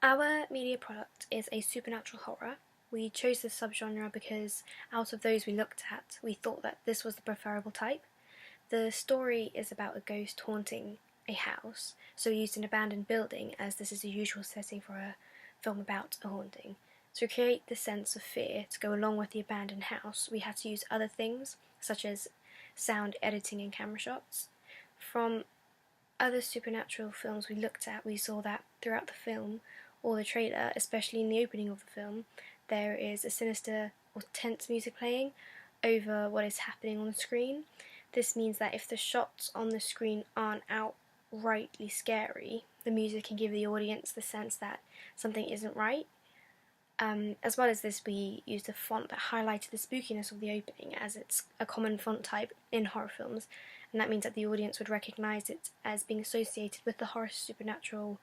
Our media product is a supernatural horror. We chose this subgenre because out of those we looked at, we thought that this was the preferable type. The story is about a ghost haunting a house, so we used an abandoned building as this is a usual setting for a film about a haunting. To create the sense of fear to go along with the abandoned house, we had to use other things, such as sound editing and camera shots. From other supernatural films we looked at, we saw that throughout the film, or the trailer, especially in the opening of the film, there is a sinister or tense music playing over what is happening on the screen. This means that if the shots on the screen aren't outrightly scary, the music can give the audience the sense that something isn't right. As well as this, we used a font that highlighted the spookiness of the opening, as it's a common font type in horror films, and that means that the audience would recognise it as being associated with the horror supernatural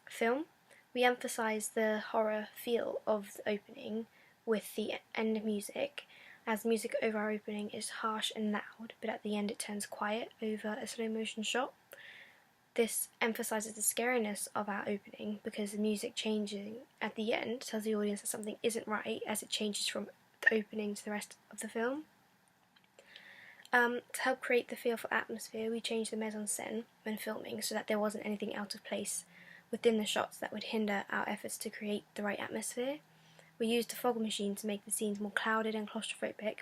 film. We emphasise the horror feel of the opening with the end music, as music over our opening is harsh and loud, but at the end it turns quiet over a slow motion shot. This emphasises the scariness of our opening because the music changing at the end tells the audience that something isn't right as it changes from the opening to the rest of the film. To help create the feel for atmosphere, we changed the mise-en-scène when filming so that there wasn't anything out of place within the shots that would hinder our efforts to create the right atmosphere. We used a fog machine to make the scenes more clouded and claustrophobic,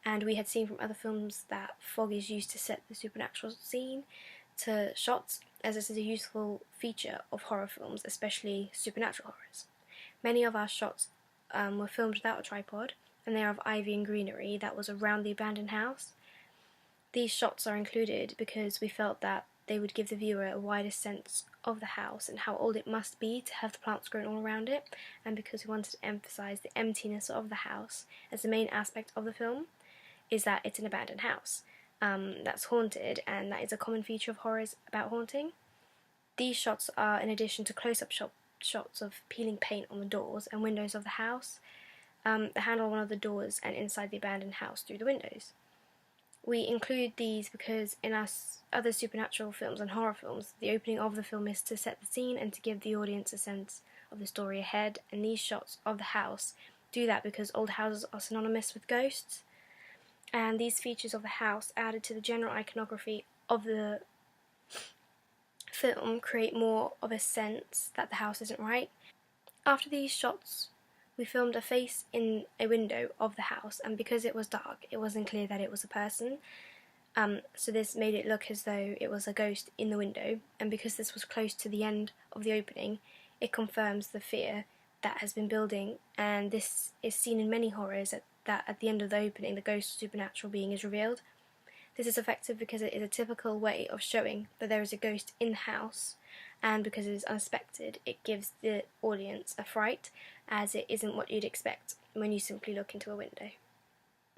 and we had seen from other films that fog is used to set the supernatural scene to shots, as this is a useful feature of horror films, especially supernatural horrors. Many of our shots were filmed without a tripod, and they are of ivy and greenery that was around the abandoned house. These shots are included because we felt that they would give the viewer a wider sense of the house and how old it must be to have the plants growing all around it, and because we wanted to emphasise the emptiness of the house, as the main aspect of the film is that it's an abandoned house that's haunted, and that is a common feature of horrors about haunting. These shots are in addition to close-up shots of peeling paint on the doors and windows of the house, the handle on one of the doors, and inside the abandoned house through the windows. We include these because in our other supernatural films and horror films, the opening of the film is to set the scene and to give the audience a sense of the story ahead, and these shots of the house do that because old houses are synonymous with ghosts, and these features of the house added to the general iconography of the film create more of a sense that the house isn't right. After these shots, we filmed a face in a window of the house, and because it was dark, it wasn't clear that it was a person. So this made it look as though it was a ghost in the window, and because this was close to the end of the opening, it confirms the fear that has been building, and this is seen in many horrors that at the end of the opening, the ghost or supernatural being is revealed. This is effective because it is a typical way of showing that there is a ghost in the house, and because it is unexpected, it gives the audience a fright, as it isn't what you'd expect when you simply look into a window.